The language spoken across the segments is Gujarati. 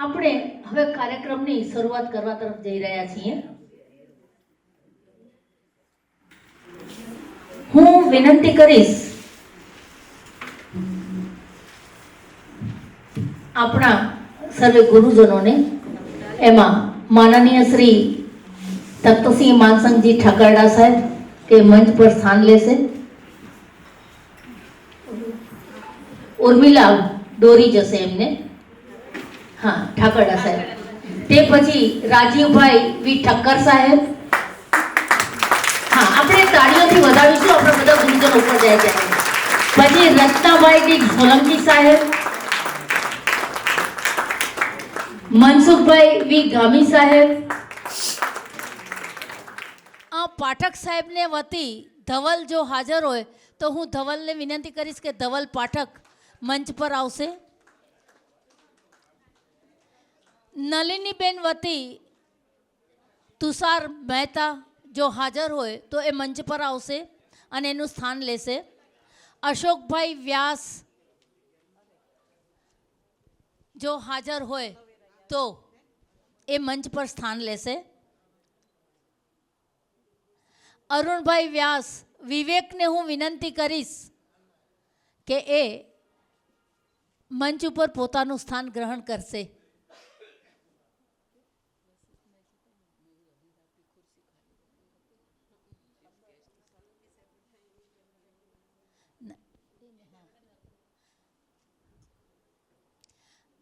આપણે હવે કાર્યક્રમની શરૂઆત કરવા તરફ જઈ રહ્યા છીએ. હું વિનંતી કરીશ આપણા સર્વે ગુરુજનોને, એમાં માનનીય શ્રી તખ્તસિંહ માનસંગજી ઠાકરડા સાહેબ કે મંચ પર સ્થાન લેશે. ઉર્મિલા દોરી જશે એમને. હા, ઠાકરડા સાહેબ. તે પછી રાજીવભાઈ વી ઠક્કર સાહેબ. હા, આપણે તાળીઓથી વધાવીશું. આપણે બધા ગુરુજનો ઉપર જાય ત્યારે. પછી રત્નાભાઈ ડી સોલંકી સાહેબ, મનસુખભાઈ વી ગામી સાહેબ. આ પાઠક સાહેબને વતી ધવલ જો હાજર હોય તો હું ધવલને વિનંતી કરીશ કે ધવલ પાઠક મંચ પર આવશે. નલિનીબેન વતી તુષાર મહેતા જો હાજર હોય તો એ મંચ પર આવશે અને એનું સ્થાન લેશે. અશોકભાઈ વ્યાસ જો હાજર હોય તો એ મંચ પર સ્થાન લેશે. અરુણભાઈ વ્યાસ, વિવેકને હું વિનંતી કરીશ કે એ મંચ ઉપર પોતાનું સ્થાન ગ્રહણ કરશે.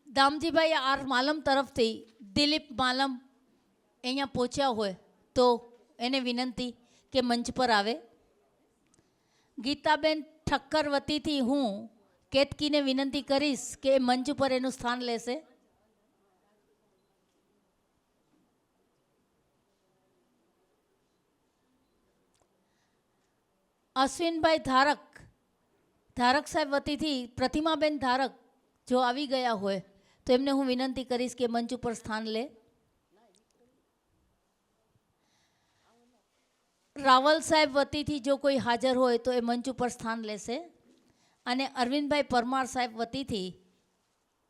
દામજીભાઈ આર માલમ તરફથી દિલીપ માલમ અહીંયા પહોંચ્યા હોય તો એને વિનંતી કે મંચ પર આવે. ગીતાબેન ઠક્કર વતીથી હું કેતકીને વિનંતી કરીશ કે એ મંચ પર એનું સ્થાન લેશે. અશ્વિનભાઈ ધારક સાહેબ વતીથી પ્રતિમાબેન ધારક જો આવી ગયા હોય તો એમને હું વિનંતી કરીશ કે મંચ ઉપર સ્થાન લે. રાવલ સાહેબ વતીથી જો કોઈ હાજર હોય તો એ મંચ ઉપર સ્થાન લેશે. અને અરવિંદભાઈ પરમાર સાહેબ વતીથી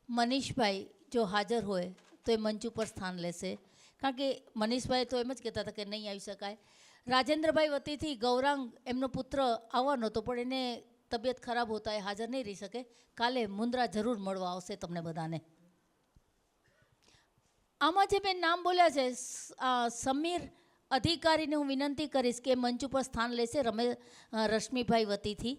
મનીષભાઈ જો હાજર હોય તો એ મંચ ઉપર સ્થાન લેશે. કારણ કે મનીષભાઈ તો એમ જ કહેતા હતા કે નહીં આવી શકાય. રાજેન્દ્રભાઈ વતીથી ગૌરાંગ એમનો પુત્ર આવવાનો હતો પણ એને તબિયત ખરાબ હોતા એ હાજર નહીં રહી શકે. કાલે મુન્દ્રા જરૂર મળવા આવશે તમને બધાને. આમાં જે મેં નામ બોલ્યા છે, સમીર અધિકારીને હું વિનંતી કરીશ કે મંચ ઉપર સ્થાન લેશે રશ્મિભાઈ વતીથી.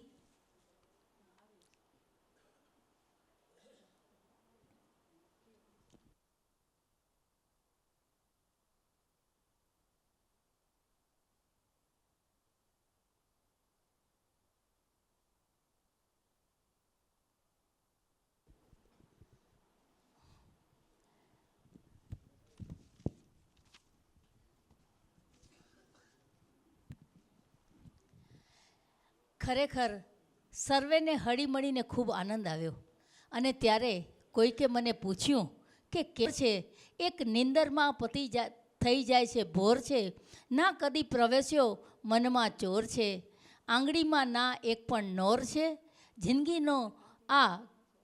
ખરેખર સર્વેને હળીમળીને ખૂબ આનંદ આવ્યો. અને ત્યારે કોઈકે મને પૂછ્યું કે છે એક નિંદરમાં થઈ જાય છે ભોર છે, ના કદી પ્રવેશ્યો મનમાં ચોર છે, આંગળીમાં ના એક પણ નોર છે, જિંદગીનો આ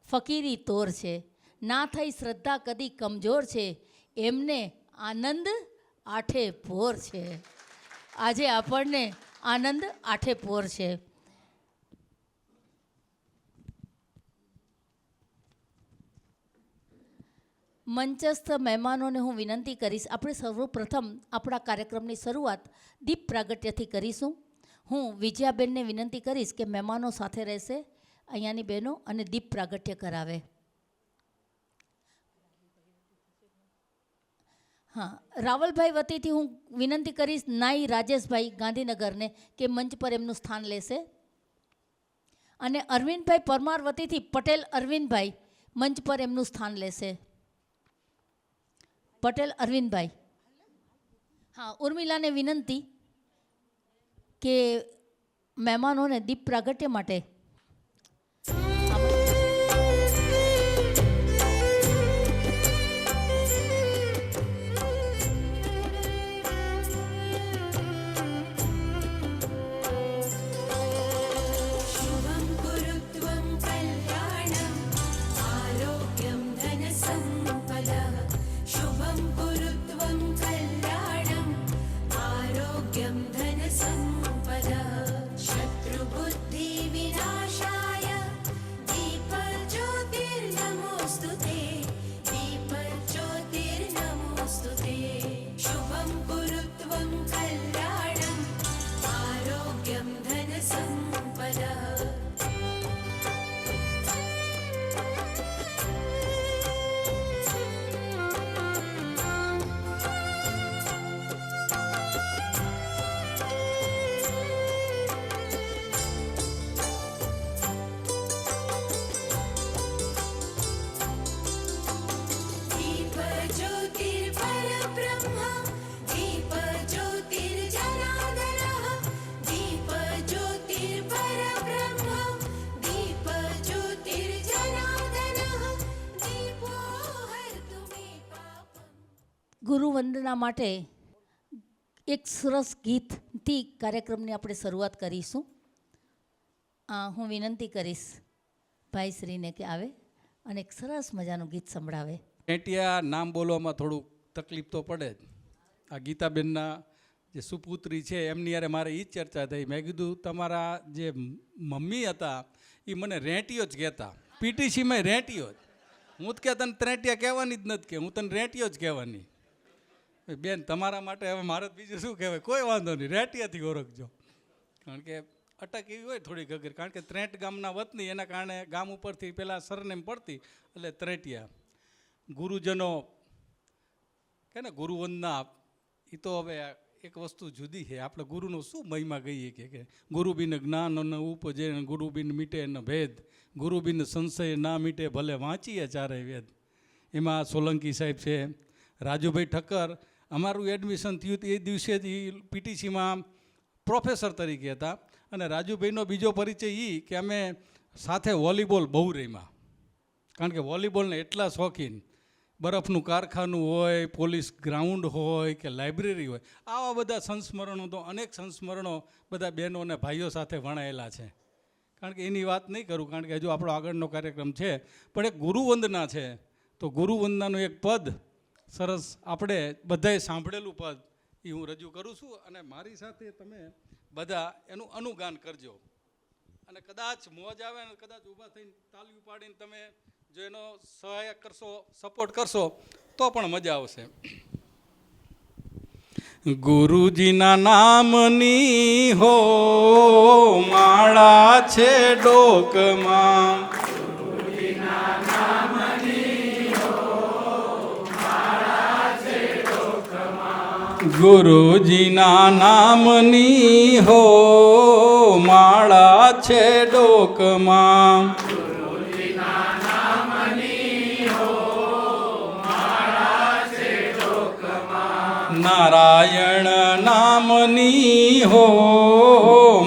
ફકીરી તોર છે, ના થઈ શ્રદ્ધા કદી કમજોર છે, એમને આનંદ આઠે પોર છે. આજે આપણને આનંદ આઠે પોર છે. મંચસ્થ મહેમાનોને હું વિનંતી કરીશ, આપણે સર્વપ્રથમ આપણા કાર્યક્રમની શરૂઆત દીપ પ્રાગટ્યથી કરીશું. હું વિજયાબેનને વિનંતી કરીશ કે મહેમાનો સાથે રહેશે અહીંયાની બહેનો અને દીપ પ્રાગટ્ય કરાવે. હા, રાવલભાઈ વતીથી હું વિનંતી કરીશ નાઈ રાજેશભાઈ ગાંધીનગરને કે મંચ પર એમનું સ્થાન લેશે. અને અરવિંદભાઈ પરમાર વતીથી પટેલ અરવિંદભાઈ મંચ પર એમનું સ્થાન લેશે. પટેલ અરવિંદભાઈ. હા, ઉર્મિલાને વિનંતી કે મહેમાનોને દીપ પ્રાગટ્ય માટે आरोग्यं धन संपदा ગુરુ વંદના માટે એક સરસ ગીતથી કાર્યક્રમની આપણે શરૂઆત કરીશું. હું વિનંતી કરીશ ભાઈશ્રીને કે આવે અને એક સરસ મજાનું ગીત સંભળાવે. ટેટિયા નામ બોલવામાં થોડુંક તકલીફ તો પડે જ. આ ગીતાબેનના જે સુપુત્રી છે એમની યારે મારે એ જ ચર્ચા થઈ. મેં કીધું તમારા જે મમ્મી હતા એ મને રેંટિયો જ કહેતા, પીટીસીમાં રેંટિયો જ. હું જ કે તને ત્રેટિયા કહેવાની જ નથી, કે હું તને રેંટિયો જ કહેવાની. બેન તમારા માટે હવે મારે બીજું શું કહેવાય, કોઈ વાંધો નહીં, રેંટિયાથી ઓળખજો. કારણ કે અટક એવી હોય થોડીક અઘરી, કારણ કે ત્રેટ ગામના વતની, એના કારણે ગામ ઉપરથી પહેલાં સરનેમ પડતી એટલે ત્રેટિયા. ગુરુજનો કે ને ગુરુવંદના, એ તો હવે એક વસ્તુ જુદી છે. આપણે ગુરુનો શું મહિમા કહીએ કે ગુરુ બિન જ્ઞાન ન ઉપજે, ગુરુ બિન મીટે ન ભેદ, ગુરુ બિન સંશય ના મીટે ભલે વાંચીએ ચારે વેદ. એમાં સોલંકી સાહેબ છે, રાજુભાઈ ઠક્કર. અમારું એડમિશન થયું એ દિવસે જ એ પીટીસીમાં પ્રોફેસર તરીકે હતા. અને રાજુભાઈનો બીજો પરિચય એ કે અમે સાથે વોલીબોલ બહુ રમ્યા. કારણ કે વોલીબોલને એટલા શોખીન, બરફનું કારખાનું હોય, પોલીસ ગ્રાઉન્ડ હોય કે લાઇબ્રેરી હોય, આવા બધા સંસ્મરણો તો અનેક સંસ્મરણો બધા બહેનો અને ભાઈઓ સાથે વણાયેલા છે. કારણ કે એની વાત નહીં કરું, કારણ કે હજુ આપણો આગળનો કાર્યક્રમ છે. પણ એક ગુરુવંદના છે, તો ગુરુવંદનાનું એક પદ સરસ આપણે બધાએ સાંભળેલું પદ એ હું રજૂ કરું છું. અને મારી સાથે તમે બધા એનું અનુગાન કરજો. અને કદાચ મોજ આવે ને કદાચ ઊભા થઈને તાલીઓ પાડીને તમે જો એનો સહાયક કરશો, સપોર્ટ કરશો તો પણ મજા આવશે. ગુરુજીના નામની હો માળા છે ડોકમાં, ગુરુજીના નામની હો માળા છે ડોકમાં, ગુરુજીના નામની હો માળા છે ડોકમાં, નારાયણ નામની હો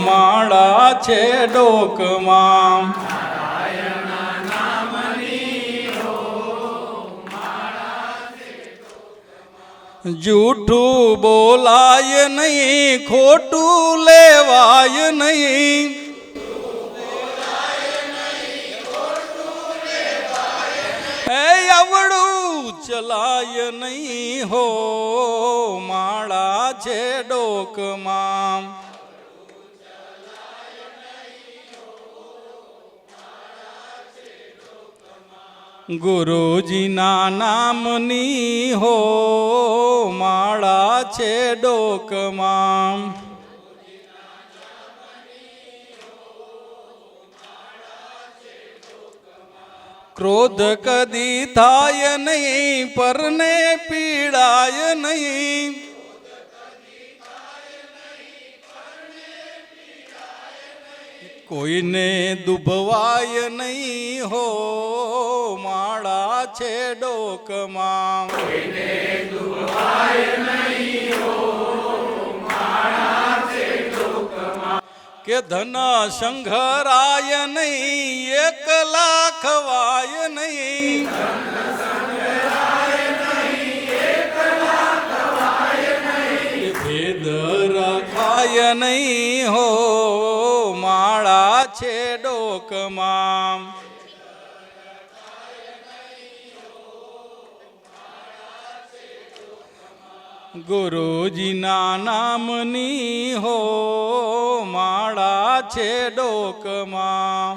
માળા છે ડોકમાં, નારાયણ નામની હો માળા છે ડોકમાં, જૂઠું બોલાય નહીં, ખોટું લેવાય નહીં, અવળું ચલાય નહીં હો માળા છે ડોકમાં, ગુરુજીના નામની હો માળા છે ડોકમાં, ક્રોધ કદી થાય નહીં, પરને પીડાય નહીં, કોઈને દુભવાય નહીં હો માળા છે ડોકમાં, કોઈને દુભવાય નહીં હો માળા છે ડોકમાં, કે ધન સંઘરાય નહીં, એકલા ખવાય નહીં, ભેદ રખાય નહીં હો માળા છે ડોકમાં, ગુરુજીના નામની હો માળા છે ડોકમાં,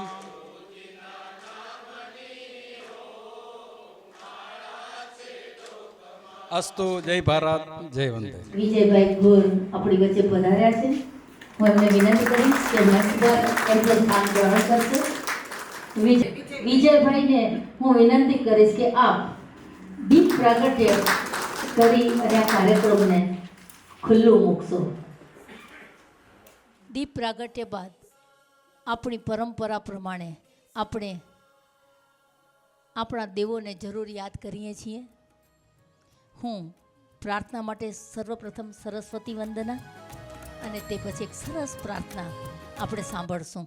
અસ્તુ. જય ભારત, જય વંદે. વિજયભાઈ ગોર આપણી વચ્ચે પધાર્યા છે. હું એમને વિનંતી કરીશ કે મંચ પર એમનું સ્થાન ગ્રહણ કરશે. વિજયભાઈને હું વિનંતી કરીશ કે આપ દીપ પ્રાગટ્ય કરી અને આ કાર્યક્રમને ખુલ્લું મૂકશો. દીપ પ્રાગટ્ય બાદ આપણી પરંપરા પ્રમાણે આપણે આપણા દેવોને જરૂર યાદ કરીએ છીએ. હું પ્રાર્થના માટે સર્વપ્રથમ સરસ્વતી વંદના અને તે પછી એક સરસ પ્રાર્થના આપણે સાંભળશું.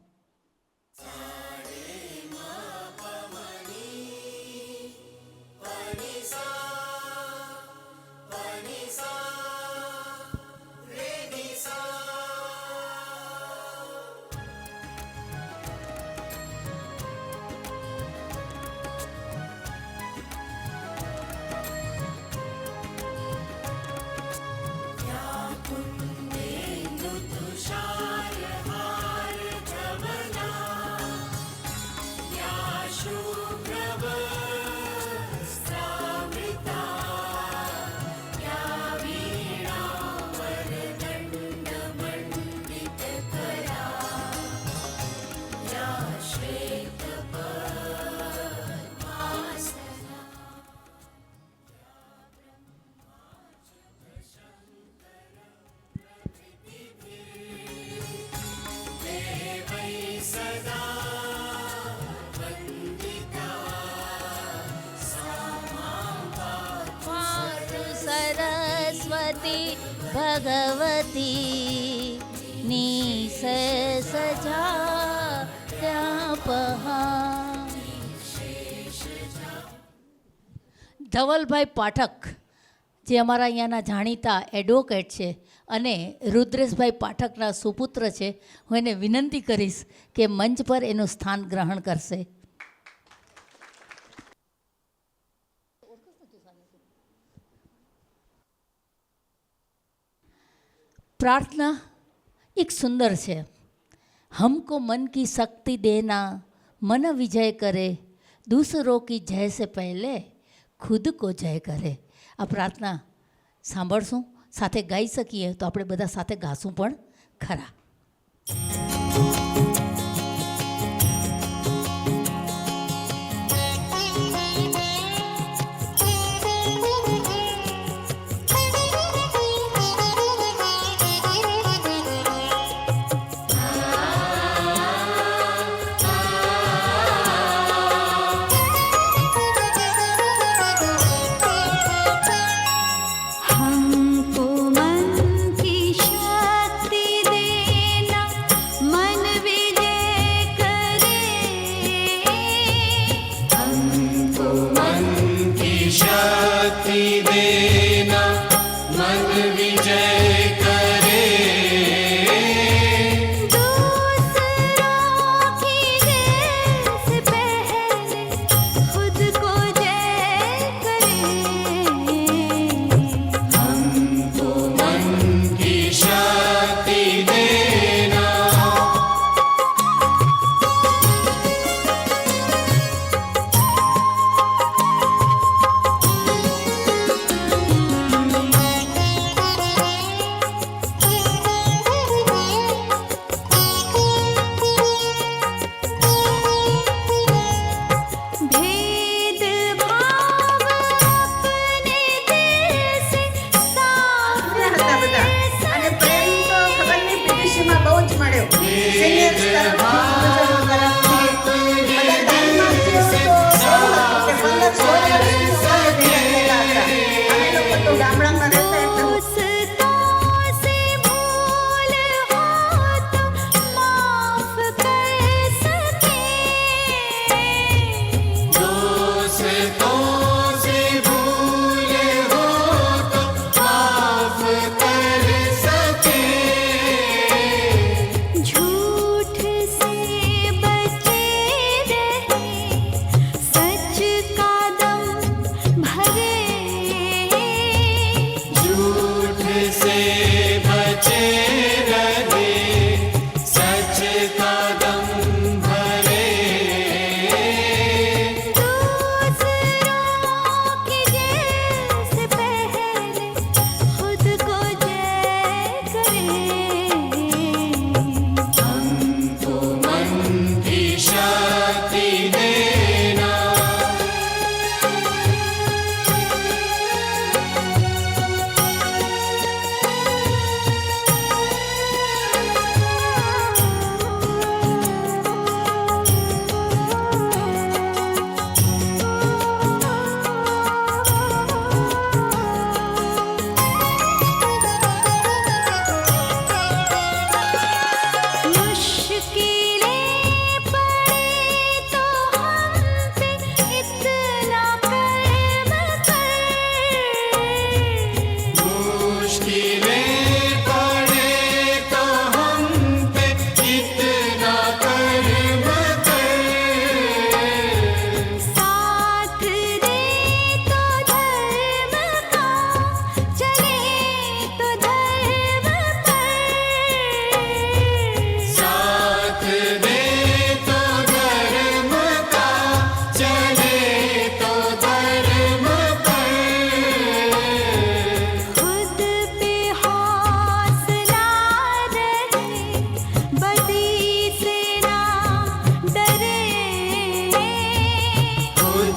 સરસ્વતી ભગવતી નિસ સજા ત્યાપહા. ધવલભાઈ પાઠક જે અમારા અહીંયાના જાણીતા એડવોકેટ છે અને રુદ્રેશભાઈ પાઠકના સુપુત્ર છે, હું એને વિનંતી કરીશ કે મંચ પર એનું સ્થાન ગ્રહણ કરશે. प्रार्थना एक सुंदर है. हमको मन की शक्ति देना, मन विजय करे, दूसरों की जय से पहले खुद को जय करे. आ प्रार्थना सांभळशुं, साथे गाई सकीए तो આપણે બધા સાથે ગાશું પણ ખરા.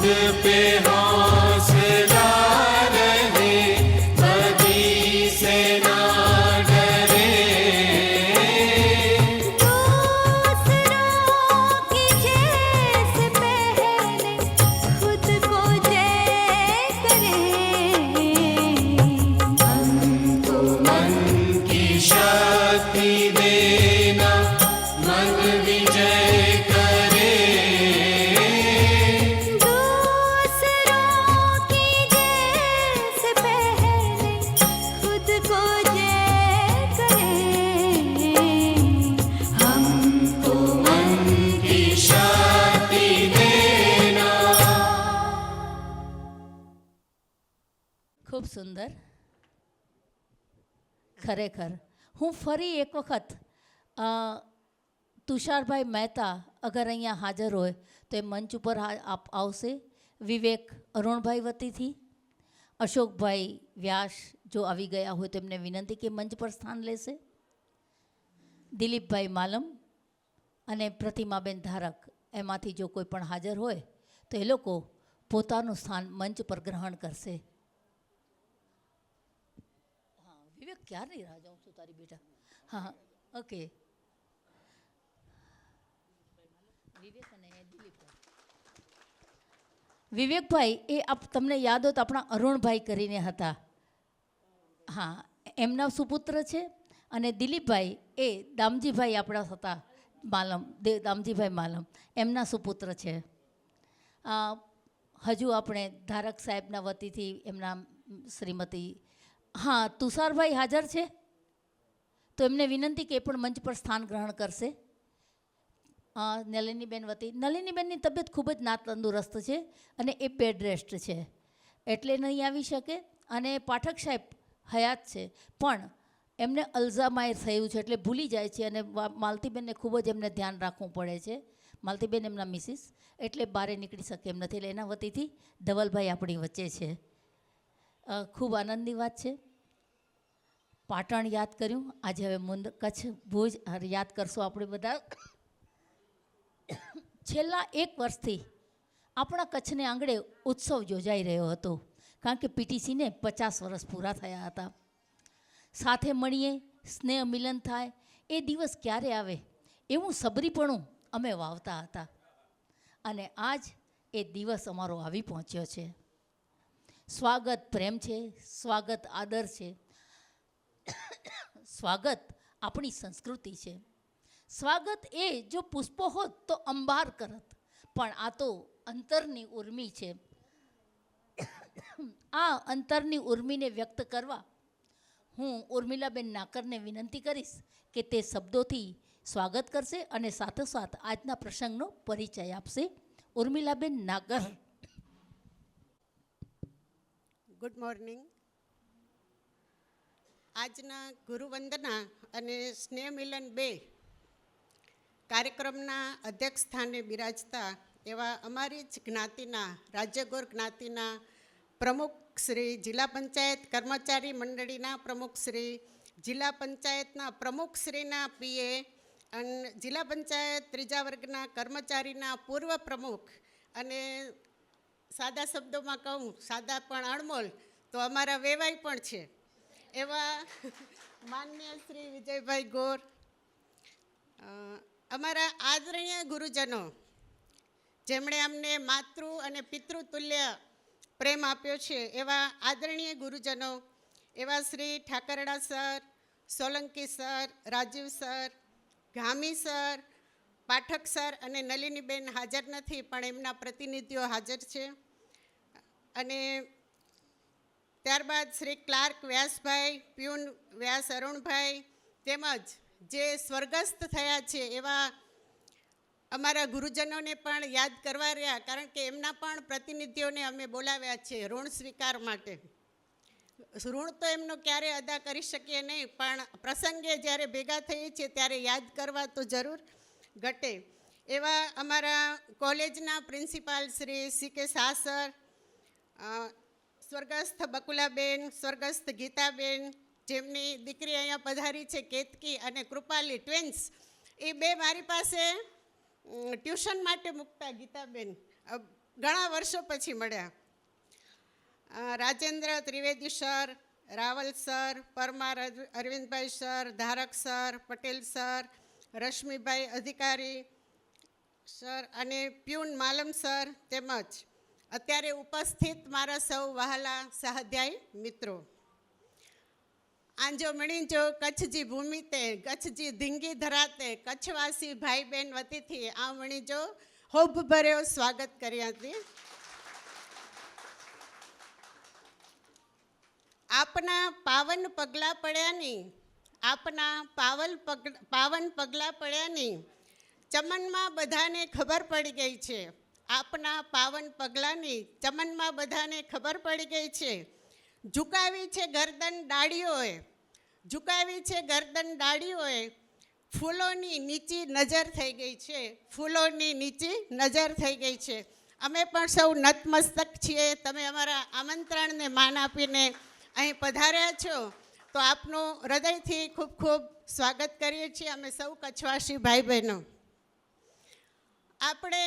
पे हौसला रहे, कभी से ना डरे। दूसरों की जैस पहले खुद को जय करें। हमको मन की शक्ति देना, मन विजय करे। दूसरों की जैस पहले खुद को जय करें। हमको मन की शक्ति देना। ખૂબ સુંદર. ખરેખર હું ફરી એક વખત તુષારભાઈ મહેતા અગર અહીંયા હાજર હોય તો એ મંચ ઉપર આવશે. વિવેક અરુણભાઈ વતીથી, અશોકભાઈ વ્યાસ જો આવી ગયા હોય તો એમને વિનંતી કે મંચ પર સ્થાન લેશે. દિલીપભાઈ માલમ અને પ્રતિમાબેન ધારક એમાંથી જો કોઈ પણ હાજર હોય તો એ લોકો પોતાનું સ્થાન મંચ પર ગ્રહણ કરશે. વિવેક ક્યારની રાહ જાઉં છું તારી બેટા. હા હા ઓકે. વિવેક અને દિલીપભાઈ. વિવેકભાઈ એ તમને યાદ હોય તો આપણા અરુણભાઈ કરીને હતા. હા એમના સુપુત્ર છે. અને દિલીપભાઈ એ દામજીભાઈ આપણા હતા માલમ, દામજીભાઈ માલમ એમના સુપુત્ર છે. હજુ આપણે ધારક સાહેબના વતીથી એમના શ્રીમતી, હા તુષારભાઈ હાજર છે તો એમને વિનંતી કે એ પણ મંચ પર સ્થાન ગ્રહણ કરશે. નલિનીબેન વતી, નલિનીબેનની તબિયત ખૂબ જ ના તંદુરસ્ત છે અને એ બેડ રેસ્ટ છે એટલે નહીં આવી શકે. અને પાઠક સાહેબ હયાત છે પણ એમને અલ્ઝામાયર થયું છે એટલે ભૂલી જાય છે અને માલતીબેનને ખૂબ જ એમને ધ્યાન રાખવું પડે છે. માલતીબેન એમના મિસિસ એટલે બહાર નીકળી શકે એમ નથી એટલે એના વતીથી ધવલભાઈ આપણી વચ્ચે છે. ખૂબ આનંદની વાત છે. પાટણ યાદ કર્યું, આજે હવે કચ્છ ભુજ યાદ કરશો આપણે બધા. છેલ્લા 1 વર્ષથી આપણા કચ્છને આંગણે ઉત્સવ યોજાઈ રહ્યો હતો કારણ કે પીટીસીને 50 વર્ષ પૂરા થયા હતા. સાથે મળીએ, સ્નેહ મિલન થાય, એ દિવસ ક્યારે આવે એવું સબરીપણું અમે વાવતા હતા અને આજ એ દિવસ અમારો આવી પહોંચ્યો છે. સ્વાગત પ્રેમ છે, સ્વાગત આદર છે, સ્વાગત આપણી સંસ્કૃતિ છે. સ્વાગત એ જો પુષ્પો હોત તો અંબાર કરત, પણ આ તો અંતરની ઉર્મી છે. આ અંતરની ઉર્મીને વ્યક્ત કરવા હું ઉર્મિલાબેન નાકરને વિનંતી કરીશ કે તે શબ્દોથી સ્વાગત કરશે અને સાથોસાથ આજના પ્રસંગનો પરિચય આપશે. ઉર્મિલાબેન નાકર. Good morning. આજના ગુરુવંદના અને સ્નેહ મિલન 2 કાર્યક્રમના અધ્યક્ષ સ્થાને બિરાજતા એવા અમારી જ જ્ઞાતિના, રાજ્યગોર જ્ઞાતિના પ્રમુખ શ્રી, જિલ્લા પંચાયત કર્મચારી મંડળીના પ્રમુખ શ્રી, જિલ્લા પંચાયતના પ્રમુખ શ્રીના પીએ અને જિલ્લા પંચાયત 3જા વર્ગના કર્મચારીના પૂર્વ પ્રમુખ અને સાદા શબ્દોમાં કહું, સાદા પણ અણમોલ તો અમારા વેવાઈ પણ છે એવા માનનીય શ્રી વિજયભાઈ ગોર, અમારા આદરણીય ગુરુજનો જેમણે અમને માતૃ અને પિતૃ તુલ્ય પ્રેમ આપ્યો છે એવા આદરણીય ગુરુજનો એવા Shri Thakarda sir, Solanki sir, Rajiv sir, Gami sir, Pathak sir અને નલિનીબેન હાજર નથી પણ એમના પ્રતિનિધિઓ હાજર છે. અને ત્યારબાદ શ્રી ક્લાર્ક વ્યાસભાઈ, પ્યુન વ્યાસ અરુણભાઈ તેમજ જે સ્વર્ગસ્થ થયા છે એવા અમારા ગુરુજનોને પણ યાદ કરવા રહ્યા કારણ કે એમના પણ પ્રતિનિધિઓને અમે બોલાવ્યા છે ઋણ સ્વીકાર માટે. ઋણ તો એમનો ક્યારેય અદા કરી શકીએ નહીં પણ પ્રસંગે જ્યારે ભેગા થઈએ છીએ ત્યારે યાદ કરવા તો જરૂર ઘટે. એવા અમારા કોલેજના principal Shri CK Shah sir, સ્વર્ગસ્થ બકુલાબેન, સ્વર્ગસ્થ ગીતાબેન, જેમની દીકરી અહીંયા પધારી છે કેતકી અને કૃપાલી ટ્વિન્સ, એ બે મારી પાસે ટ્યુશન માટે મૂકતા ગીતાબેન ઘણા વર્ષો પછી મળ્યા. Rajendra Trivedi sir, Raval sir, Parmar Arvindbhai sir, Dharak sir, Patel sir, Rashmibhai Adhikari sir અને પ્યુન માલમ સર, તેમજ અત્યારે ઉપસ્થિત મારા સૌ વહાલા સહાધ્યાયી મિત્રો. આંજો મણીજો કચ્છજી ભૂમિ તે, કચ્છજી ધીંગી ધરાતે, કચ્છવાસી ભાઈ બહેન વતીથી આ મણીજો હોભ ભર્યો સ્વાગત કર્યા હતી. આપના પાવન પગલાં પડ્યાની, આપના પાવન પગલાં પડ્યાની ચમનમાં બધાને ખબર પડી ગઈ છે. આપના પાવન પગલાંની ચમનમાં બધાને ખબર પડી ગઈ છે. ઝુકાવી છે ગરદન ડાળીઓએ, ઝુકાવી છે ગરદન ડાળીઓએ, ફૂલોની નીચી નજર થઈ ગઈ છે, ફૂલોની નીચી નજર થઈ ગઈ છે. અમે પણ સૌ નતમસ્તક છીએ. તમે અમારા આમંત્રણને માન આપીને અહીં પધાર્યા છો તો આપનું હૃદયથી ખૂબ ખૂબ સ્વાગત કરીએ છીએ અમે સૌ કચ્છવાસી ભાઈ બહેનો. આપણે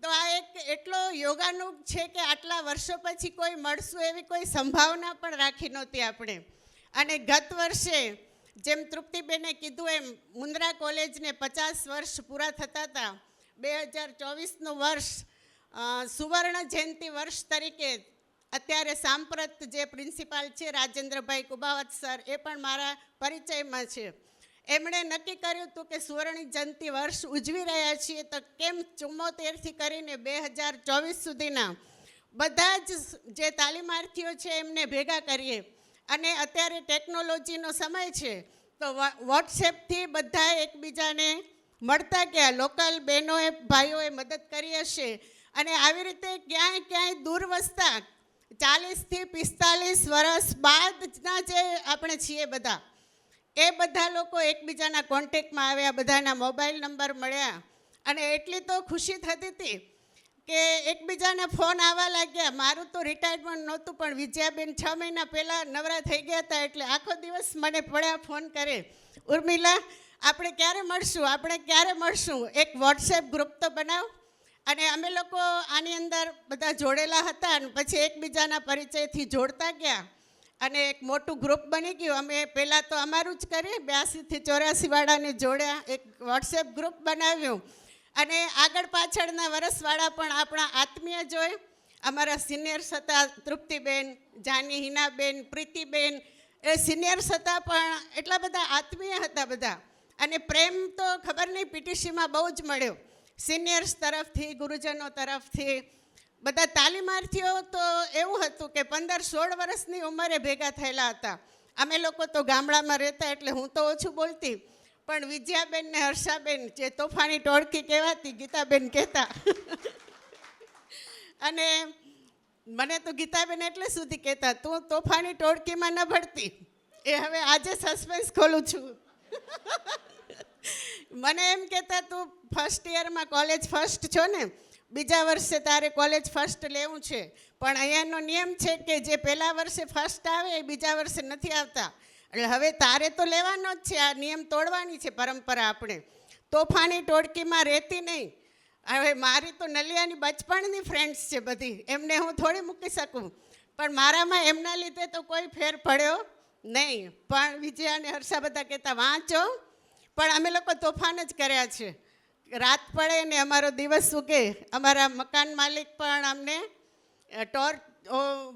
તો આ એક એટલો યોગાનુગ છે કે આટલા વર્ષો પછી કોઈ મળશું એવી કોઈ સંભાવના પણ રાખી નહોતી આપણે. અને ગત વર્ષે જેમ તૃપ્તિબેને કીધું એમ મુન્દ્રા કોલેજને 50 વર્ષ પૂરા થતા હતા. 2024નું વર્ષ સુવર્ણ જયંતિ વર્ષ તરીકે અત્યારે સાંપ્રત જે પ્રિન્સિપાલ છે રાજેન્દ્રભાઈ કુબાવત સર, એ પણ મારા પરિચયમાં છે. એમણે નક્કી કર્યું હતું કે સુવર્ણ જયંતિ વર્ષ ઉજવી રહ્યા છીએ તો કેમ 74થી કરીને 2024 સુધીના બધા જ જે તાલીમાર્થીઓ છે એમને ભેગા કરીએ. અને અત્યારે ટેકનોલોજીનો સમય છે તો વોટ્સએપથી બધા એકબીજાને મળતા ગયા. લોકલ બહેનોએ ભાઈઓએ મદદ કરી હશે અને આવી રીતે ક્યાંય દૂર વસતા 40થી 45 વર્ષ બાદના જે આપણે છીએ બધા, એ બધા લોકો એકબીજાના કોન્ટેક્ટમાં આવ્યા, બધાના મોબાઈલ નંબર મળ્યા અને એટલી તો ખુશી થતી હતી કે એકબીજાને ફોન આવવા લાગ્યા. મારું તો રિટાયરમેન્ટ નહોતું પણ વિજયાબેન 6 મહિના પહેલાં નવરા થઈ ગયા હતા એટલે આખો દિવસ મને પડ્યા ફોન કરે, ઉર્મિલા આપણે ક્યારે મળશું, આપણે ક્યારે મળશું, એક વોટ્સએપ ગ્રુપ તો બનાવ. અને અમે લોકો આની અંદર બધા જોડેલા હતા અને પછી એકબીજાના પરિચયથી જોડતા ગયા અને એક મોટું ગ્રુપ બની ગયું. અમે પહેલાં તો અમારું જ કરીએ, 82થી 84 વાળાને જોડ્યા, એક વોટ્સએપ ગ્રુપ બનાવ્યું અને આગળ પાછળના વરસવાળા પણ આપણા આત્મીય જોઈ. અમારા સિનિયર્સ હતા તૃપ્તિબેન, જાની હિનાબેન, પ્રીતિબેન, એ સિનિયર્સ હતા પણ એટલા બધા આત્મીય હતા બધા. અને પ્રેમ તો ખબર નહીં પીટીસીમાં બહુ જ મળ્યો, સિનિયર્સ તરફથી, ગુરુજનો તરફથી. બધા તાલીમાર્થીઓ તો એવું હતું કે 15-16 વર્ષની ઉંમરે ભેગા થયેલા હતા. અમે લોકો તો ગામડામાં રહેતા એટલે હું તો ઓછું બોલતી, પણ વિજયાબેન ને હર્ષાબેન જે તોફાની ટોળકી કહેવાતી, ગીતાબેન કહેતા અને મને તો ગીતાબેન એટલે સુધી કહેતા તું તોફાની ટોળકીમાં ન ભળતી. એ હવે આજે સસ્પેન્સ ખોલું છું. મને એમ કહેતા તું ફર્સ્ટ યરમાં કોલેજ ફર્સ્ટ છો ને, બીજા વર્ષે તારે કોલેજ ફર્સ્ટ લેવું છે, પણ અહીંયાનો નિયમ છે કે જે પહેલા વર્ષે ફર્સ્ટ આવે એ બીજા વર્ષે નથી આવતા. એટલે હવે તારે તો લેવાનો જ છે, આ નિયમ તોડવાની છે પરંપરા. આપણે તોફાની ટોળકીમાં રહેતી નહીં. હવે મારી તો નલિયાની બચપણની ફ્રેન્ડ્સ છે બધી, એમને હું થોડી મૂકી શકું, પણ મારામાં એમના લીધે તો કોઈ ફેર પડ્યો નહીં. પણ વિજયા અને હર્ષા બધા કહેતા વાંચો, પણ અમે લોકો તોફાન જ કર્યા છે. રાત પડે ને અમારો દિવસ ઉગે. અમારા મકાન માલિક પણ અમને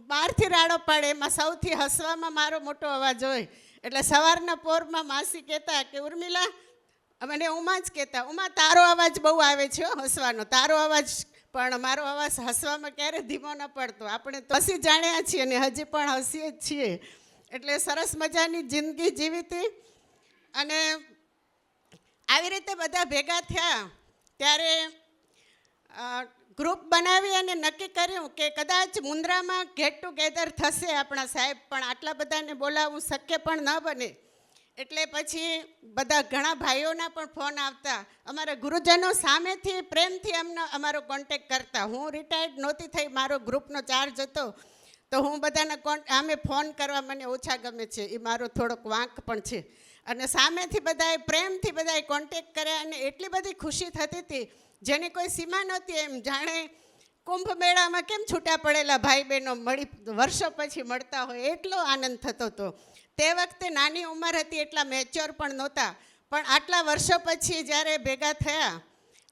બહારથી રાડો પાડે, એમાં સૌથી હસવામાં મારો મોટો અવાજ હોય. એટલે સવારના પોરમાં માસી કહેતા કે ઉર્મિલા, મને ઉમા જ કહેતા, ઉમા તારો અવાજ બહુ આવે છે હસવાનો, તારો અવાજ, પણ મારો અવાજ હસવામાં ક્યારે ધીમો ન પડતો. આપણે તો હસી જાણ્યા છીએ ને હજી પણ હસીએ જ છીએ. એટલે સરસ મજાની જિંદગી જીવી હતી. અને આવી રીતે બધા ભેગા થયા ત્યારે ગ્રુપ બનાવી અને નક્કી કર્યું કે કદાચ મુન્દ્રામાં ગેટ ટુગેધર થશે આપણા સાહેબ, પણ આટલા બધાને બોલાવવું શક્ય પણ ન બને. એટલે પછી બધા ઘણા ભાઈઓના પણ ફોન આવતા. અમારા ગુરુજનો સામેથી પ્રેમથી અમારો કોન્ટેક કરતા. હું રિટાયર્ડ નહોતી થઈ, મારો ગ્રુપનો ચાર્જ હતો, તો હું બધાના આમે ફોન કરવા મને ઓછા ગમે છે, એ મારો થોડોક વાંક પણ છે. અને સામેથી બધાએ પ્રેમથી બધાએ કોન્ટેક કર્યા અને એટલી બધી ખુશી થતી હતી જેની કોઈ સીમા નહોતી. એમ જાણે કુંભ મેળામાં કેમ છૂટા પડેલા ભાઈ બહેનો મળી વર્ષો પછી મળતા હોય એટલો આનંદ થતો હતો. તે વખતે નાની ઉંમર હતી, એટલા મેચ્યોર પણ નહોતા, પણ આટલા વર્ષો પછી જ્યારે ભેગા થયા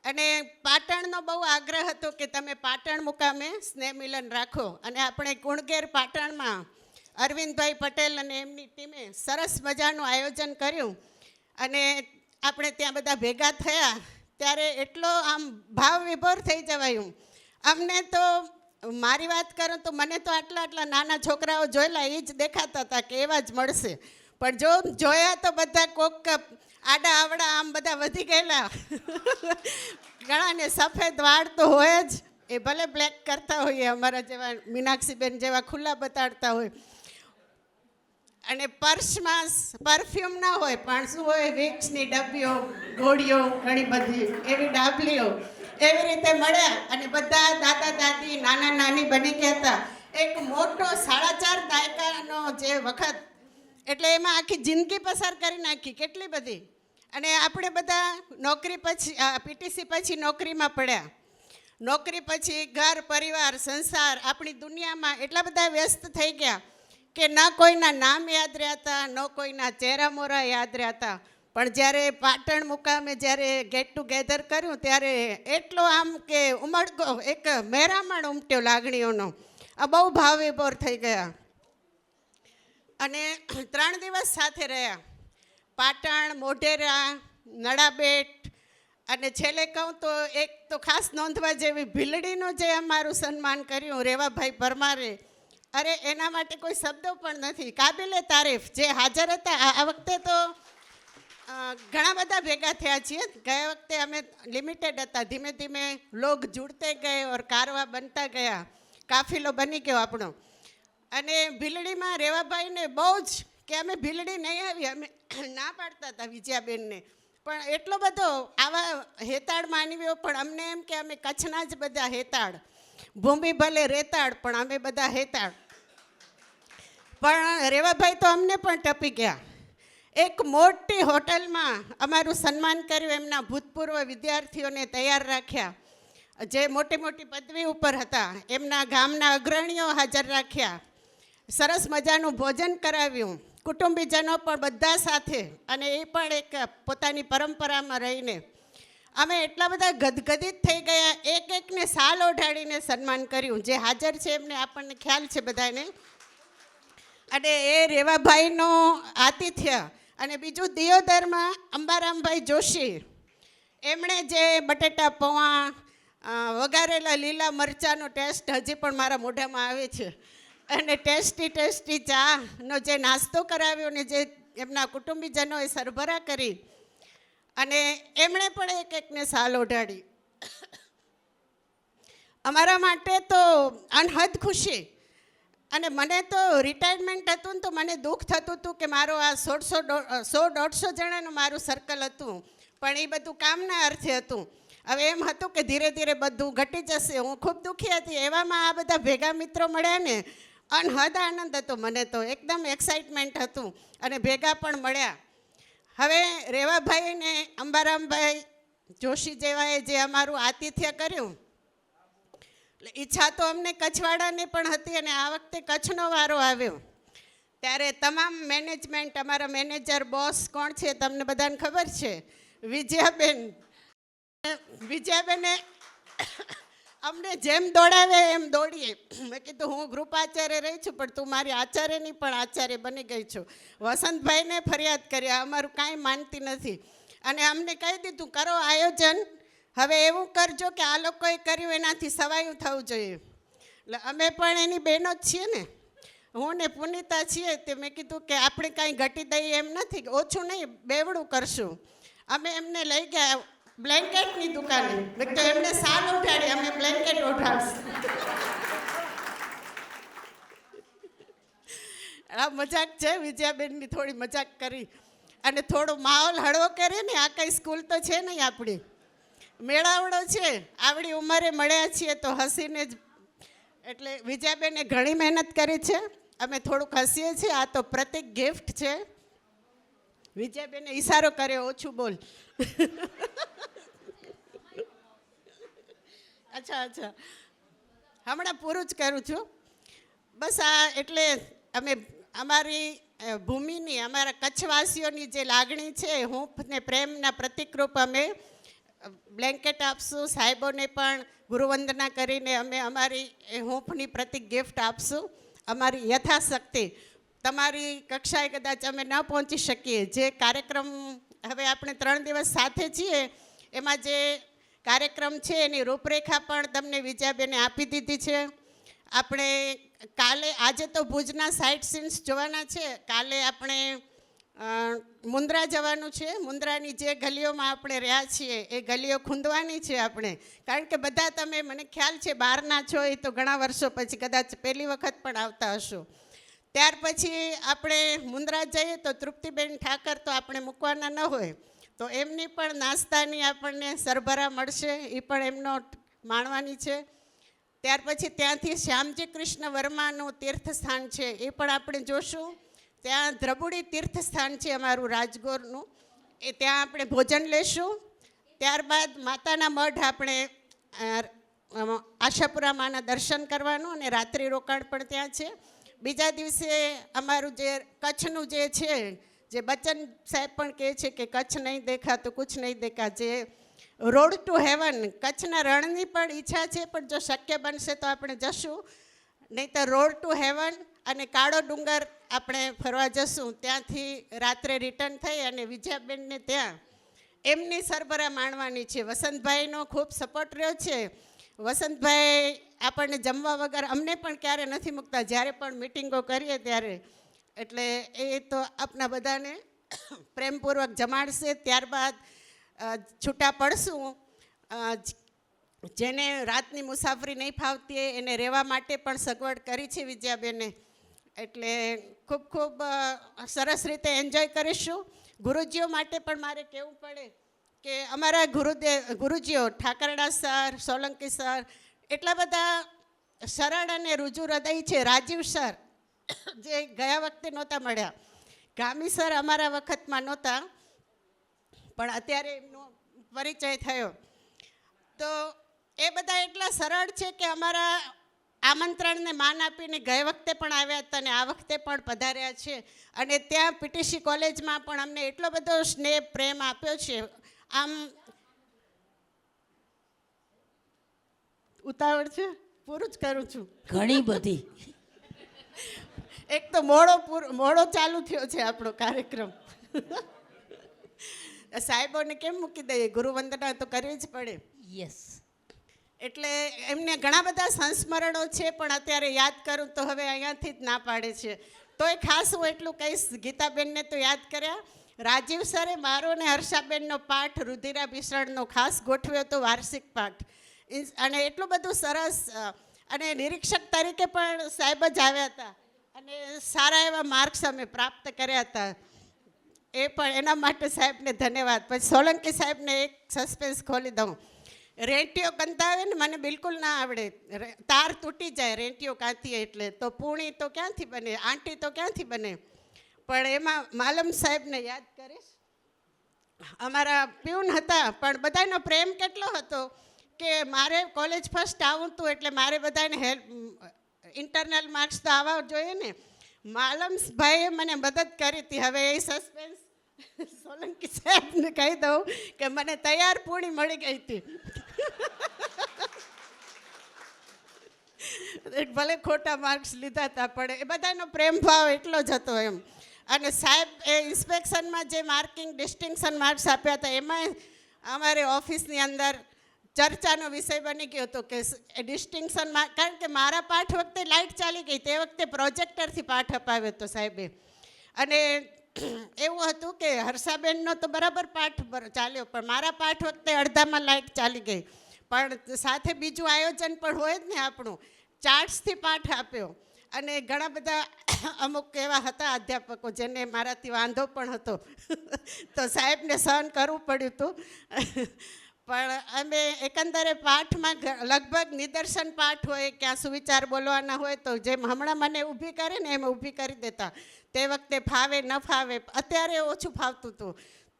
અને પાટણનો બહુ આગ્રહ હતો કે તમે પાટણ મુકામે સ્નેહ મિલન રાખો, અને આપણે કુણગેર પાટણમાં અરવિંદભાઈ પટેલ અને એમની ટીમે સરસ મજાનું આયોજન કર્યું અને આપણે ત્યાં બધા ભેગા થયા ત્યારે એટલો આમ ભાવ વિભોર થઈ જવાયું. અમને તો મારી વાત કરું તો મને તો આટલા નાના છોકરાઓ જોયેલા એ જ દેખાતા હતા કે એવા જ મળશે, પણ જો જોયા તો બધા કોક આડા આવડા આમ બધા વધી ગયેલા. ઘણાને સફેદ વાળ તો હોય જ, એ ભલે બ્લેક કરતા હોઈએ, અમારા જેવા મીનાક્ષીબેન જેવા ખુલ્લા બતાડતા હોય, અને પર્સમાં પરફ્યુમ ના હોય પણ શું હોય, વિક્સની ડબ્બીઓ, ગોળીઓ, ઘણી બધી એવી ડાબલીઓ એવી રીતે મળ્યા અને બધા દાદા દાદી નાના નાની બની ગયા હતા. એક મોટો 4.5 દાયકાનો જે વખત, એટલે એમાં આખી જિંદગી પસાર કરી નાખી કેટલી બધી. અને આપણે બધા નોકરી પછી પીટીસી પછી નોકરીમાં પડ્યા. નોકરી પછી ઘર પરિવાર સંસાર આપણી દુનિયામાં એટલા બધા વ્યસ્ત થઈ ગયા કે ન કોઈના નામ યાદ રહેતા, ન કોઈના ચહેરા મોરા યાદ રહેતા. પણ જ્યારે પાટણ મુકામે જ્યારે ગેટ ટુગેધર કર્યું ત્યારે એટલો આમ કે ઉમળકો એક મહેરામણ ઉમટ્યો લાગણીઓનો. આ બહુ ભાવ વિભોર થઈ ગયા અને 3 દિવસ સાથે રહ્યા. પાટણ, મોઢેરા, નડાબેટ અને છેલ્લે કહું તો એક તો ખાસ નોંધવા જેવી ભીલડીનું જે અમારું સન્માન કર્યું રેવાભાઈ પરમારે, અરે એના માટે કોઈ શબ્દો પણ નથી. કાબિલે તારીફ જે હાજર હતા. આ વખતે તો ઘણા બધા ભેગા થયા છીએ. ગયા વખતે અમે લિમિટેડ હતા, ધીમે ધીમે લોગ જુડતે ગયે ઓર કારવા બનતા ગયા, કાફિલો બની ગયો આપણો. અને ભીલડીમાં રેવાભાઈને બહુ જ કે અમે ભીલડી નહીં આવી, અમે ના પાડતા હતા વિજયાબેનને, પણ એટલો બધો આવા હેતાળ માનવીઓ પણ અમને એમ કે અમે કચ્છના જ બધા હેતાળ, ભૂમિ ભલે રેતાળ પણ અમે બધા હેતાળ. પણ રેવાભાઈ તો અમને પણ ટપી ગયા. એક મોટી હોટલમાં અમારું સન્માન કર્યું, એમના ભૂતપૂર્વ વિદ્યાર્થીઓને તૈયાર રાખ્યા જે મોટી મોટી પદવી ઉપર હતા, એમના ગામના અગ્રણીઓ હાજર રાખ્યા, સરસ મજાનું ભોજન કરાવ્યું, કુટુંબીજનો પણ બધા સાથે, અને એ પણ એક પોતાની પરંપરામાં રહીને. અમે એટલા બધા ગદગદિત થઈ ગયા, એક એકને સાલ ઓઢાડીને સન્માન કર્યું. જે હાજર છે એમને આપણને ખ્યાલ છે બધાને. અને એ રેવાભાઈનો આતિથ્ય. અને બીજું દિયોદરમાં અંબારામભાઈ જોશી, એમણે જે બટેટા પૌવા, વઘારેલા લીલા મરચાંનો ટેસ્ટ હજી પણ મારા મોઢામાં આવે છે, અને ટેસ્ટી ચાનો જે નાસ્તો કરાવ્યો ને જે એમના કુટુંબીજનોએ સરભરા કરી, અને એમણે પણ એક એકને સાલ ઓઢાડી. અમારા માટે તો અનહદ ખુશી. અને મને તો રિટાયરમેન્ટ હતું ને તો મને દુઃખ થતું હતું કે મારો આ 100-150 જણાનું મારું સર્કલ હતું, પણ એ બધું કામના અર્થે હતું. હવે એમ હતું કે ધીરે ધીરે બધું ઘટી જશે. હું ખૂબ દુઃખી હતી. એવામાં આ બધા ભેગા મિત્રો મળ્યા ને, અનહદ આનંદ હતો. મને તો એકદમ એક્સાઇટમેન્ટ હતું અને ભેગા પણ મળ્યા. હવે રેવાભાઈ ને અંબારામભાઈ જોશી જેવાએ જે અમારું આતિથ્ય કર્યું, એટલે ઈચ્છા તો અમને કચ્છવાળાને પણ હતી, અને આ વખતે કચ્છનો વારો આવ્યો ત્યારે તમામ મેનેજમેન્ટ, અમારા મેનેજર બોસ કોણ છે તમને બધાને ખબર છે, વિજયાબેને અમને જેમ દોડાવે એમ દોડીએ. મેં કીધું હું ગ્રુપ આચાર્ય રહી છું, પણ તું મારી આચાર્યની પણ આચાર્ય બની ગઈ છું. વસંતભાઈને ફરિયાદ કરી, અમારું કાંઈ માનતી નથી, અને અમને કહી દીધું કરો આયોજન, હવે એવું કરજો કે આ લોકોએ કર્યું એનાથી સવાયું થવું જોઈએ. એટલે અમે પણ એની બહેનો જ છીએ ને, હું ને પુનિતા છીએ. તે મેં કીધું કે આપણે કાંઈ ઘટી દઈએ એમ નથી, ઓછું નહીં બેવડું કરશું. અમે એમને લઈ ગયા બ્લેન્કેટની દુકાને, તો એમને સાલ ઉઠાડી, અમે બ્લેન્કેટ ઉઠાડશું. આ મજાક છે, વિજયાબેનની થોડી મજાક કરી અને થોડો માહોલ હળવો કરીએ ને. આ કંઈ સ્કૂલ તો છે નહીં આપણી, મેળાવડો છે. આવડી ઉંમરે મળ્યા છીએ તો હસીને જ. એટલે વિજયાબેને ઘણી મહેનત કરી છે, અમે થોડુંક હસીએ છીએ. આ તો પ્રતિક ગિફ્ટ છે. વિજયાબેને ઈશારો કર્યો, ઓછું બોલ. અચ્છા. હમણાં પૂરું જ કરું છું. બસ આ એટલે અમે અમારી ભૂમિની, અમારા કચ્છવાસીઓની જે લાગણી છે, હૂંફ ને પ્રેમના પ્રતિકરૂપ અમે બ્લેન્કેટ આપશું. સાહેબોને પણ ગુરુવંદના કરીને અમે અમારી એ હૂંફની પ્રતિક ગિફ્ટ આપશું. અમારી યથાશક્તિ તમારી કક્ષાએ કદાચ અમે ન પહોંચી શકીએ. જે કાર્યક્રમ હવે આપણે 3 દિવસ સાથે છીએ, એમાં જે કાર્યક્રમ છે એની રૂપરેખા પણ તમને વિજયાબેને આપી દીધી છે. આપણે કાલે, આજે તો ભુજના સાઇટ સીન્સ જોવાના છે. કાલે આપણે મુન્દ્રા જવાનું છે. મુન્દ્રાની જે ગલીઓમાં આપણે રહ્યા છીએ એ ગલીઓ ખૂંદવાની છે આપણે. કારણ કે બધા તમે, મને ખ્યાલ છે બહારના છો, એ તો ઘણા વર્ષો પછી કદાચ પહેલી વખત પણ આવતા હશો. ત્યાર પછી આપણે મુન્દ્રા જઈએ તો તૃપ્તિબેન ઠાકર તો આપણે મૂકવાના ન હોય, તો એમની પણ નાસ્તાની આપણને સરભરા મળશે, એ પણ એમનો માણવાની છે. ત્યાર પછી ત્યાંથી શ્યામજી કૃષ્ણ વર્માનું તીર્થસ્થાન છે, એ પણ આપણે જોશું. ત્યાં દ્રબુડી તીર્થસ્થાન છે અમારું રાજગોરનું, એ ત્યાં આપણે ભોજન લેશું. ત્યારબાદ માતાના મઢ આપણે આશાપુરા માના દર્શન કરવાનું અને રાત્રિ રોકાણ પણ ત્યાં છે. બીજા દિવસે અમારું જે કચ્છનું જે છે, જે બચ્ચન સાહેબ પણ કહે છે કે કચ્છ નહીં દેખા તો કુછ નહીં દેખા, જે રોડ ટુ હેવન, કચ્છના રણની પણ ઈચ્છા છે, પણ જો શક્ય બનશે તો આપણે જશું. નહીં તો રોડ ટુ હેવન અને કાળો ડુંગર આપણે ફરવા જશું. ત્યાંથી રાત્રે રિટર્ન થઈ અને વિજયાબેનને ત્યાં એમની સરભરા માણવાની છે. વસંતભાઈનો ખૂબ સપોર્ટ રહ્યો છે. વસંતભાઈ આપણને જમવા વગર અમને પણ ક્યારે નથી મૂકતા, જ્યારે પણ મિટિંગો કરીએ ત્યારે. એટલે એ તો આપણા બધાને પ્રેમપૂર્વક જમાડશે. ત્યારબાદ છૂટા પડશું. જેને રાતની મુસાફરી નહીં ફાવતી હોય એને રહેવા માટે પણ સગવડ કરી છે વિજયાબેને. એટલે ખૂબ ખૂબ સરસ રીતે એન્જોય કરીશું. ગુરુજીઓ માટે પણ મારે કહેવું પડે કે અમારા ગુરુજીઓ ઠાકરડા સર, સોલંકી સર એટલા બધા સરળ અને રુજુ હૃદય છે. રાજીવ સર જે ગયા વખતે નહોતા મળ્યા, ગામી સર અમારા વખતમાં નહોતા, પણ અત્યારે એમનો પરિચય થયો. તો એ બધા એટલા સરળ છે કે અમારા આમંત્રણને માન આપીને ગયે વખતે પણ આવ્યા હતા અને આ વખતે પણ પધાર્યા છે. અને ત્યાં પીટીસી કોલેજમાં પણ અમને એટલો બધો સ્નેહ પ્રેમ આપ્યો છે. આમ ઉતાવળ છે, પૂરું જ કરું છું. ઘણી બધી. એક તો મોડો ચાલુ થયો છે આપણો કાર્યક્રમ. સાહેબોને કેમ મૂકી દઈએ, ગુરુવંદના તો કરવી જ પડે. યસ. એટલે એમને ઘણા બધા સંસ્મરણો છે, પણ અત્યારે યાદ કરું તો હવે અહીંયાથી જ ના પાડે છે. તો એ ખાસ હું એટલું કહીશ, ગીતાબેનને તો યાદ કર્યા. રાજીવ સરે મારો ને હર્ષાબેનનો પાઠ રુધિરાભિષણનો ખાસ ગોઠવ્યો હતો, વાર્ષિક પાઠ. અને એટલું બધું સરસ, અને નિરીક્ષક તરીકે પણ સાહેબ જ આવ્યા હતા અને સારા એવા માર્ક્સ અમે પ્રાપ્ત કર્યા હતા. એ પણ એના માટે સાહેબને ધન્યવાદ. પછી સોલંકી સાહેબને એક સસ્પેન્સ ખોલી દઉં. રેંટીઓ કંતાવે ને મને બિલકુલ ના આવડે. તાર તૂટી જાય રેંટીઓ કાંતીએ એટલે, તો પૂણી તો ક્યાંથી બને, આંટી તો ક્યાંથી બને. પણ એમાં માલમ સાહેબને યાદ કરીશ. અમારા પ્યુન હતા, પણ બધાનો પ્રેમ કેટલો હતો કે મારે કોલેજ ફર્સ્ટ આવું હતું એટલે મારે બધાને હેલ્પ, ઇન્ટરનલ માર્ક્સ તો આવવા જોઈએ ને. માલમભાઈએ મને મદદ કરી હતી. હવે એ સસ્પેન્સ સોલંકી સાહેબને કહી દઉં કે મને તૈયાર પૂણી મળી ગઈ હતી. ભલે ખોટા માર્ક્સ લીધા હતા, પણ એ બધાનો પ્રેમ ભાવ એટલો જ હતો એમ. અને સાહેબ એ ઇન્સ્પેક્શનમાં જે માર્કિંગ ડિસ્ટિંક્શન માર્ક્સ આપ્યા હતા, એમાં અમારે ઓફિસની અંદર ચર્ચાનો વિષય બની ગયો હતો કે ડિસ્ટિંક્શન, કારણ કે મારા પાઠ વખતે લાઇટ ચાલી ગઈ, તે વખતે પ્રોજેક્ટરથી પાઠ અપાવ્યો હતો સાહેબે. અને એવું હતું કે હર્ષાબેનનો તો બરાબર પાઠ ચાલ્યો, પણ મારા પાઠ વખતે અડધામાં લાઇટ ચાલી ગઈ. પણ સાથે બીજું આયોજન પણ હોય જ ને આપણું, ચાર્ટ્સથી પાઠ આપ્યો. અને ઘણા બધા અમુક એવા હતા અધ્યાપકો જેને મારાથી વાંધો પણ હતો, તો સાહેબને સહન કરવું પડ્યું હતું. પણ અમે એકંદરે પાઠમાં લગભગ નિદર્શન પાઠ હોય, ક્યાં સુવિચાર બોલવાના હોય, તો જેમ હમણાં મને ઊભી કરે ને એમ ઊભી કરી દેતા. તે વખતે ફાવે ન ફાવે, અત્યારે ઓછું ફાવતું હતું.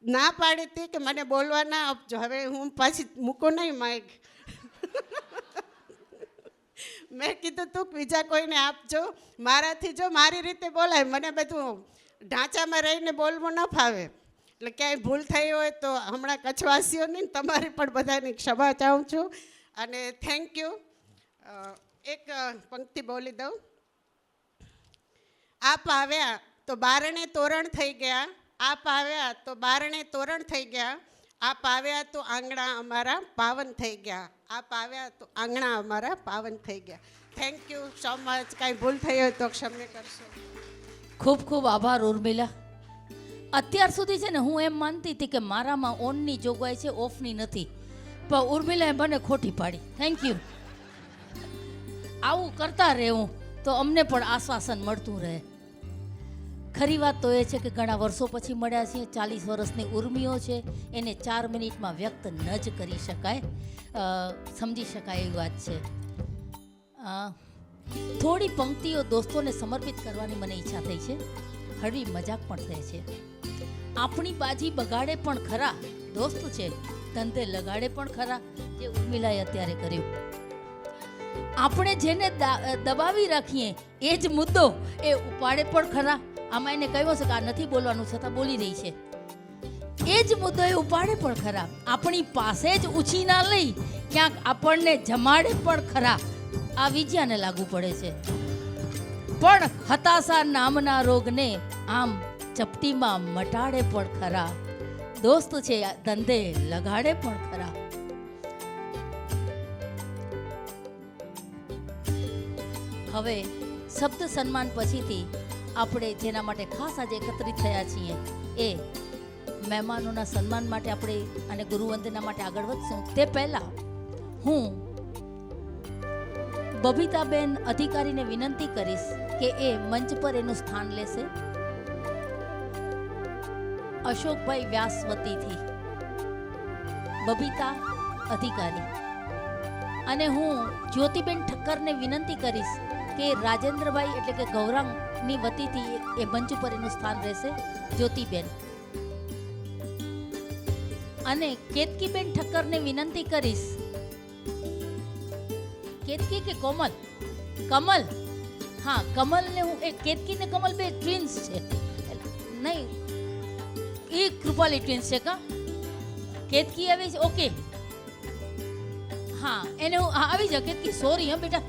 ના પાડી હતી કે મને બોલવા ના આપજો, હવે હું પાછી મૂકું નહીં માઇક. મેં કીધું તું બીજા કોઈને આપજો, મારાથી જો મારી રીતે બોલાય, મને બધું ઢાંચામાં રહીને બોલવું ન ફાવે, એટલે ક્યાંય ભૂલ થઈ હોય તો હમણાં કચ્છવાસીઓની તમારી પણ બધાની ક્ષમા ચાહું છું. અને થેન્ક યુ. એક પંક્તિ બોલી દઉં. આપ આવ્યા તો બારણે તોરણ થઈ ગયા, આપ આવ્યા તો બારણે તોરણ થઈ ગયા, આપ આવ્યા તો આંગણા અમારા પાવન થઈ ગયા, આપ આવ્યા તો આંગણા અમારા પાવન થઈ ગયા. Thank you so much. કાંઈ ભૂલ થઈ હોય તો ક્ષમ્ય કરશો. ખૂબ ખૂબ આભાર ઉર્મિલા. અત્યાર સુધી છે ને હું એમ માનતી હતી કે મારામાં ઓનની જોગવાઈ છે, ઓફની નથી, પણ ઉર્મિલાએ મને ખોટી પાડી. Thank you. આવું કરતા રહેવું તો અમને પણ આશ્વાસન મળતું રહે. ખરી વાત તો એ છે કે ઘણા વર્ષો પછી મળ્યા છીએ. 40 વર્ષની ઉર્મિઓ છે, એને 4 મિનિટમાં વ્યક્ત ન જ કરી શકાય, સમજી શકાય એવી વાત છે. થોડી પંક્તિઓ દોસ્તોને સમર્પિત કરવાની મને ઈચ્છા થઈ છે. હળવી મજાક પણ થઈ છે. આપણી બાજી બગાડે પણ ખરા, દોસ્ત છે ધંધે લગાડે પણ ખરા, જે ઉર્મિલાએ અત્યારે કર્યું. આપણે જેને દબાવી રાખીએ એ જ મુદ્દો એ ઉપાડે પણ ખરા. આમાં એને કહ્યું છે કે આ નથી બોલવાનું, છતાં બોલી રહી છે. એ જ મુદ્દો એ ઉપાડે પણ ખરા. આપણી પાસે જ ઉછીના લઈ ક્યાંક આપણને જમાડે પણ ખરા. આ વિજયાને લાગુ પડે છે. પણ હતાશા નામના રોગને આમ ચપટીમાં મટાડે પણ ખરા. દોસ્ત છે ધંધે લગાડે પણ ખરા. હવે શબ્દ સન્માન પછીથી આપણે જેના માટે ખાસ આજે એકત્રિત થયા છીએ એ મહેમાનોના સન્માન માટે આપણે અને ગુરુવંદના માટે આગળ વધશું. તે પહેલાં હું બબીતાબેન અધિકારીને વિનંતી કરીશ કે એ મંચ પર એનું સ્થાન લેશે. અશોકભાઈ વ્યાસવતીથી બબીતા અધિકારી. અને હું જ્યોતિબેન ઠક્કરને વિનંતી કરીશ કે રાજેન્દ્રભાઈ એટલે કે ગૌરાંગની વતીથી એ મંચ ઉપર એનું સ્થાન રહેશે. જ્યોતિબેન અને કેતકીબેન ઠક્કરને વિનંતી કરીશ. કેતકી કે કોમલ? કમલ. હા, કમલ ને હું એક કેતકી ને કમલ બે ટ્વિન્સ છે. નહીં, એ કૃપાલી ટ્વિન્સ છે કા? કેતકી આવી છે. ઓકે, હા, એને હું આવી જા કેતકી. સોરી હા બેટા.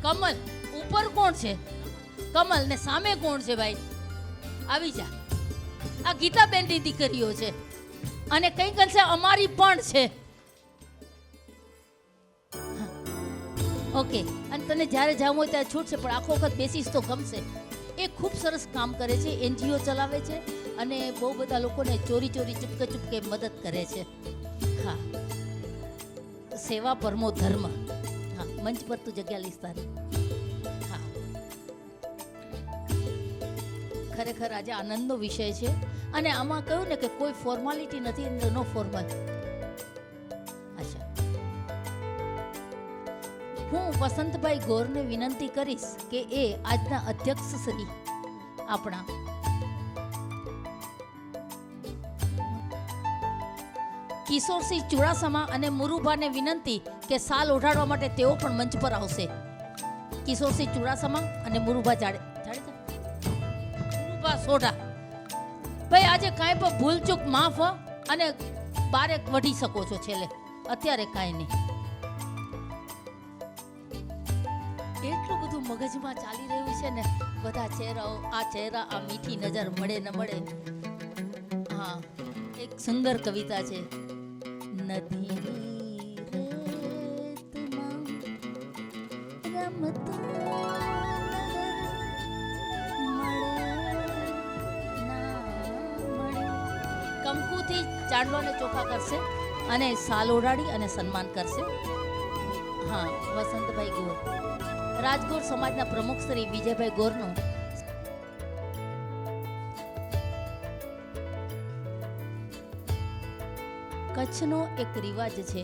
કમલ ઉપર કોણ છે? કમલ ને સામે કોણ છે ભાઈ? આવી જા. આ ગીતાબેનની દીકરીઓ છે અને કંઈક અંશે અમારી પણ છે. ઓકે, અને તને જ્યારે જવું હોય ત્યારે છૂટ છે, પણ આખો વખત બેસીશ તો ગમશે. એ ખૂબ સરસ કામ કરે છે, NGO ચલાવે છે અને બહુ બધા લોકોને ચોરી ચોરી ચૂપકે ચૂપકે મદદ કરે છે. હા, સેવા પરમો ધર્મ. હા, મંચ પર તું જગ્યા લઈશ તારી. હા, ખરેખર આજે આનંદનો વિષય છે અને આમાં કહ્યું ને કે કોઈ ફોર્માલિટી નથી, નો ફોર્મલ. અચ્છા, હું વસંતભાઈ ગોરને વિનંતી કરીશ કે એ આજના અધ્યક્ષ શ્રી આપણા કિશોરસિંહ ચુડાસમા અને મુરુભાને વિનંતી કે સાલ ઓઢાડવા માટે તેઓ પણ મંચ પર આવશે. કિશોરસિંહ ચુડાસમા અને મુરુભા મુરુભા સોઢા. ભાઈ આજે કાંઈ પણ ભૂલચૂક માફ અને બારે વઢી શકો છો છેલ્લે, અત્યારે કાંઈ નહીં. એટલું બધું મગજમાં ચાલી રહ્યું છે ને, બધા ચહેરાઓ, આ ચહેરા, આ મીઠી નજર મળે ન મળે. હા, એક સુંદર કવિતા છે. નદી કંકુથી ચાંદવાને ચોખા કરશે અને સાલ ઓઢાડી અને સન્માન કરશે. હા, વસંતભાઈ ગોર, રાજગોર સમાજના પ્રમુખ શ્રી વિજયભાઈ ગોરનું કચ્છનો એક રિવાજ છે